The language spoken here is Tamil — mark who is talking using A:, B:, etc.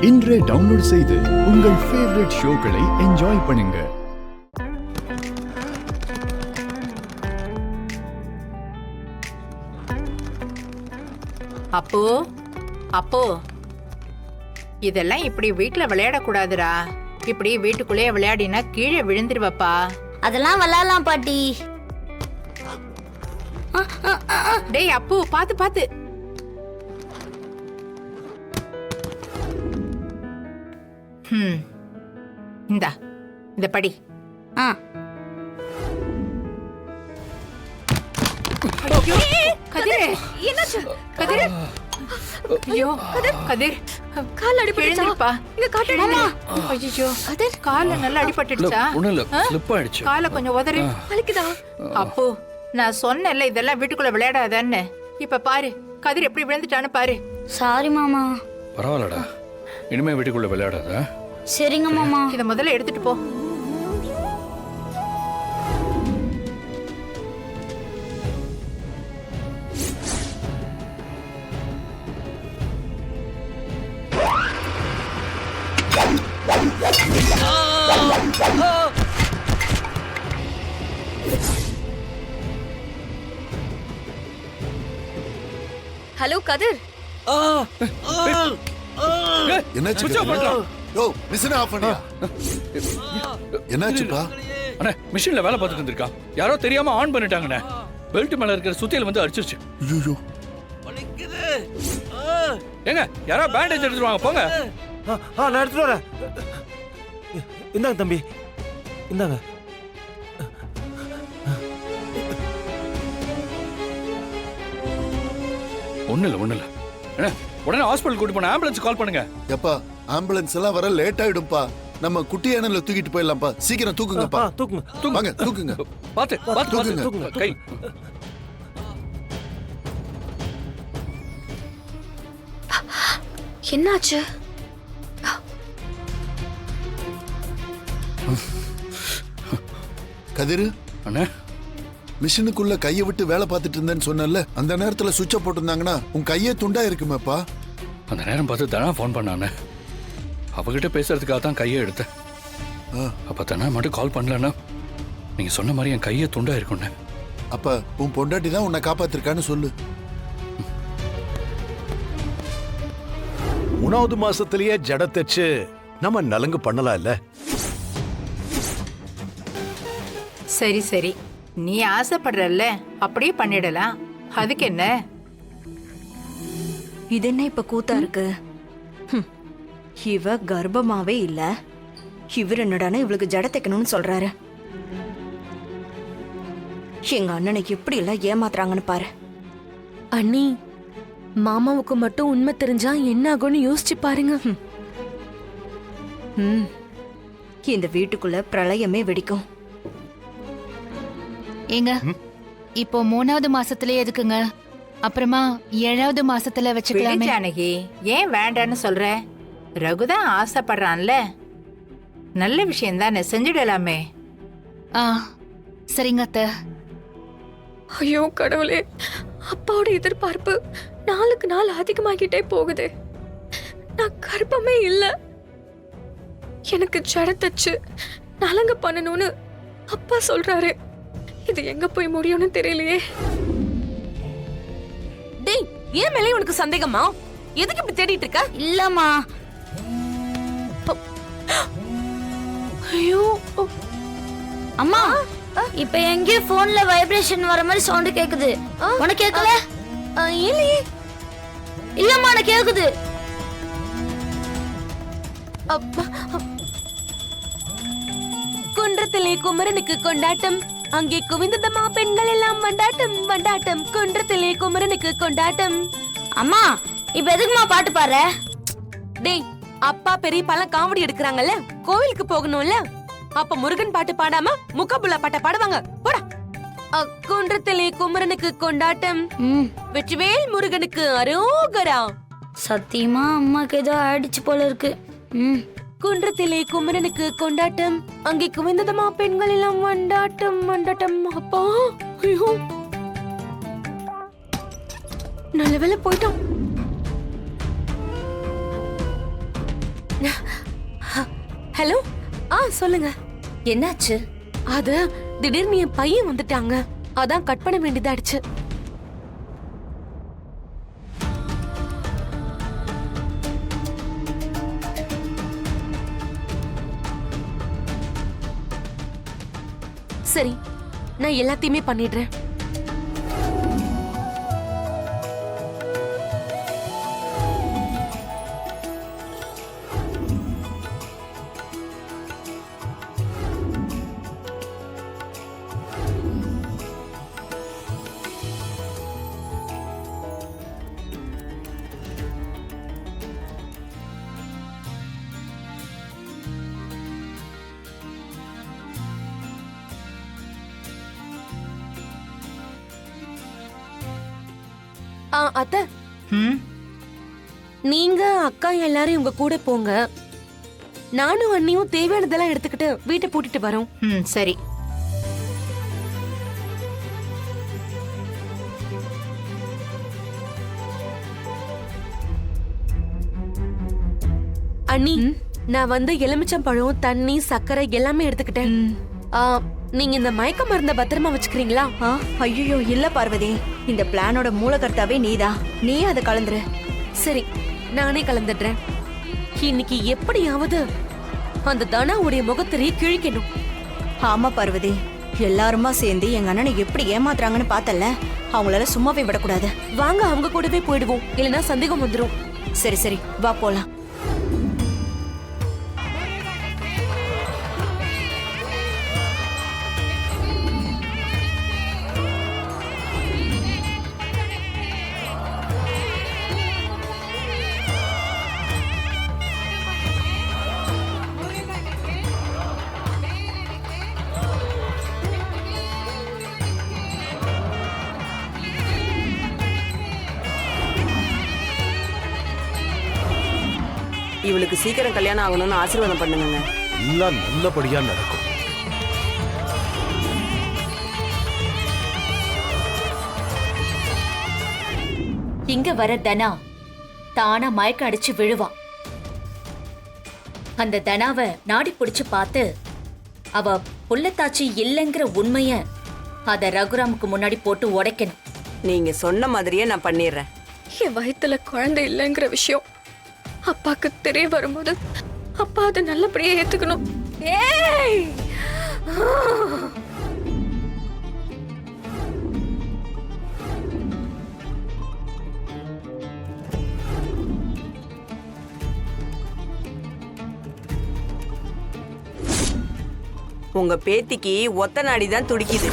A: இன்றே டவுன்லோட் செய்து உங்கள் ஃபேவரட் ஷோக்களை என்ஜாய் பண்ணுங்க.
B: அப்போ அப்போ இதெல்லாம் இப்படி வீட்டுல விளையாடக்கூடாதுடா. இப்படி வீட்டுக்குள்ளேயே விளையாடினா கீழே விழுந்துருவப்பா.
C: அதெல்லாம் விளையாடலாம் பாட்டி.
B: டேய் அப்போ பாத்து பாத்து. இந்தா இந்த படி. ஐயோ கதிர், என்னாச்சு கதிர்? ஐயோ கதிர்,
D: கால் அடிபட்டுச்சா? இங்க காட்டுடா.
B: ஐயோ கதிர், கால்ல நல்லா அடிபட்டுடுச்சா?
E: ஒண்ணுல ஸ்லிப் ஆயிடுச்சு.
B: காலை கொஞ்சம் உதறி.
D: வலிக்குதா?
B: அப்போ நான் சொன்னேன்ல இதெல்லாம் வீட்டுக்குள்ள விளையாடாதன்னு. இப்ப பாரு கதிர் எப்படி விழுந்துட்டான்னு பாரு.
C: சாரி மாமா.
E: பரவாயில்லடா, இனிமே வீட்டுக்குள்ள விளையாடாத.
C: சரிங்க மாமா.
B: இத முதல்ல எடுத்துட்டு போ.
D: ஹலோ கதிர்.
F: என்னாச்சு? யோ மிஷினை ஆஃப் பண்ணியா? என்னாச்சுப்பா?
E: அண்ணே, மிஷின்ல வேலை பார்த்துட்டு இருந்திருக்கா, யாரோ தெரியாம ஆன் பண்ணிட்டாங்கண்ணே. பெல்ட் மேல இருக்கிற சுத்தியல் வந்து அடிச்சிருச்சு.
F: ஐயோ
E: ஏங்க, யாரோ பேண்டேஜ் எடுத்துட்டு வாங்க போங்க.
G: நான் எடுத்துட்டு வரேன். இந்தாங்க தம்பி, இந்தாங்க.
E: ஒண்ணு இல்ல அண்ணே, உடனே ஹாஸ்பிடல் கூட்டி போன ஆம்புலன்ஸ் கால் பண்ணுங்க.
F: எப்பா ஆம்புலன்ஸ் எல்லாம் வர லேட் ஆயிடும்பா. நம்ம குட்டி யானையில தூக்கிட்டு போயிடலாம்ப்பா. சீக்கிரம் தூக்குங்கப்பா.
G: தூக்குங்க.
F: வாங்க தூக்குங்க.
E: பாத்து
F: தூக்குங்க.
E: தூக்குங்க கை.
D: என்னாச்சு?
F: கதிரு
E: அண்ணே,
F: மிஷினுக்குள்ள கையை விட்டு வேலை பார்த்துட்டு இருந்தேன்னு சொன்னல, அந்த நேரத்துல சுவிட்ச போட்டிருந்தாங்கன்னா உன் கையே துண்டா இருக்குமேப்பா.
E: அந்த நேரம் பார்த்து தானே ஃபோன் பண்ணானே. அவகிட்ட பேசுறதுக்காக தான் கையை எடுத்தேன். அப்ப தானே மட்டும் கால் பண்ணலன்னா நீங்க சொன்ன மாதிரி என் கையை துண்டா இருக்கும்ண்ணே.
F: அப்ப உன் பொண்டாட்டி தான் உன்னை காப்பாத்திருக்கான்னு சொல்லு.
H: 3வது மாசத்திலேயே ஜட தச்சு நம்ம நலங்கு பண்ணலாம் இல்ல?
B: சரி சரி, நீ ஆசைப்படுறல்ல அப்படியே பண்ணிடலாம். அதுக்கு என்ன?
D: இது என்ன இப்ப கூத்தா இருக்கு? இவ கர்ப்பமாவே இல்ல, இவர் என்னடான இவளுக்கு ஜட தைக்கணும்னு சொல்றாரு. எங்க அண்ணனை எப்படி எல்லாம் ஏமாத்துறாங்கன்னு பாரு.
I: அண்ணி, மாமாவுக்கு மட்டும் உண்மை தெரிஞ்சா என்ன ஆகும்னு யோசிச்சு பாருங்க.
D: இந்த வீட்டுக்குள்ள பிரளயமே வெடிக்கும்.
J: ஏங்க, இப்போ 3வது மாசத்திலே எதுக்குங்க? அப்புறமா 7வது மாசத்துல வச்சுக்கலாமே.
B: ஜானகி, ஏன் வேண்டான்னு சொல்ற? ரகுதான் ஆசைப்படுறான்ல, நல்ல விஷயம் தானே, செஞ்சிடலாமே.
J: சரிங்க அத்தை.
D: ஐயோ கடவுளே, அப்பாவோட எதிர்பார்ப்பு நாளுக்கு நாள் அதிகமாகிட்டே போகுது. நான் கர்ப்பமே இல்ல, எனக்கு ஜட தச்சு நலங்க பண்ணணும்னு அப்பா சொல்றாரு. இது எங்க போய் முடியும்னு தெரியலையே.
I: டேய், ஏன் மேலே உனக்கு சந்தேகமா? எதுக்கு இப்படி தேடிட்டு இருக்க?
C: இல்லம்மா.
I: ஐயோ
C: அம்மா, இப்ப எங்கேயோ போன்ல வைப்ரேஷன் வர மாதிரி சவுண்ட் கேக்குது. உனக்கு கேக்கல?
I: இல்லையே.
C: இல்லம்மா, எனக்கு கேக்குது.
I: குன்றத்திலே குமரனுக்கு கொண்டாட்டம், அங்கே குவிந்ததமா பெண்கள் எல்லாம் வண்டாட்டம் வண்டாட்டம். குன்றத்திலே குமரனுக்கு கொண்டாட்டம்.
C: அம்மா, இப்ப எதுக்குமா பாட்டு பாடுற?
I: டேய், அப்பா பெரியப்பாலாம் காமெடி எடுக்கிறாங்கல்ல, கோவிலுக்கு போகணும்ல, அப்ப முருகன் பாட்டு பாடாம முக்கபுல்லா பாட்ட பாடுவாங்க. போடா. குன்றத்திலே குமரனுக்கு கொண்டாட்டம், வெற்றிவேல் முருகனுக்கு அரோகரா.
C: சத்தியமா அம்மாக்கு ஏதோ ஆயிடுச்சு போல இருக்கு.
I: குன்றத்திலே குமரனுக்கு கொண்டாட்டம், அங்கே குவிந்ததமா பெண்கள் எல்லாம் வண்டாட்டம் வண்டாட்டம். அப்பா, ஐயோ, நல்ல வேளை போயிட்டோம். ஹலோ சொல்லுங்க.
C: என்னாச்சு?
I: அது திடீர்னு என் பையன் வந்துட்டாங்க, அதான் கட் பண்ண வேண்டியதாயிடுச்சு. சரி, நான் எல்லாத்தையுமே பண்ணிடுறேன். அத்தை,
B: ம்
I: நீங்க அக்கா எல்லாரும் உங்க கூட போங்க. நானும் அண்ணியும் தேவையானதெல்லாம் எடுத்துக்கிட்டு வீட்டை பூட்டிட்டு வரோம்.
B: ம் சரி.
I: அண்ணி, நான் வந்து எலுமிச்சம்பழம், தண்ணி, சர்க்கரை எல்லாமே எடுத்துக்கிட்டேன். நீங்க இந்த மயக்க மருந்த பத்திரமா வச்சுக்கிறீங்களா?
D: ஐயோ இல்ல பார்வதி, இந்த பிளானோட மூலகர்த்தாவே நீதான். நீ அதை கலந்துரு.
I: சரி, நானே கலந்துடுறேன். இன்னைக்கு எப்படியாவது அந்த தனாவுடைய முகத்திலேயே கிழிக்கணும்.
D: ஆமா பார்வதி, எல்லாருமா சேர்ந்து எங்க அண்ணனை எப்படி ஏமாத்துறாங்கன்னு பார்த்தல, அவங்களால சும்மாவே விடக்கூடாது.
I: வாங்க, அவங்க கூடவே போயிடுவோம், இல்லைன்னா சந்தேகம் வந்துடும்.
D: சரி சரி, வா போலாம்.
K: இவளுக்கு சீக்கிரம் கல்யாணம் ஆகணும்னு ஆசீர்வாதம் பண்ணுங்க.
H: எல்லாம் நல்லபடியா நடக்கும்.
C: இங்க வர தனா தானா மயக்க அடிச்சு விழுவான். அந்த தனாவை நாடி பிடிச்சு பார்த்து அவ புள்ளத்தாச்சி இல்லைங்கிற உண்மைய அத ரகுராமுக்கு முன்னாடி போட்டு உடைக்கணும்.
K: நீங்க சொன்ன மாதிரியே நான் பண்ணிடுறேன்.
L: என் வயித்துல குழந்தை இல்லைங்கிற விஷயம் அப்பாக்கு தெரிய வரும்போது அப்பா அதை நல்லபடியா ஏத்துக்கணும். ஏய்,
K: உங்க பேத்திக்கு ஒத்த நாடி தான் துடிக்குது.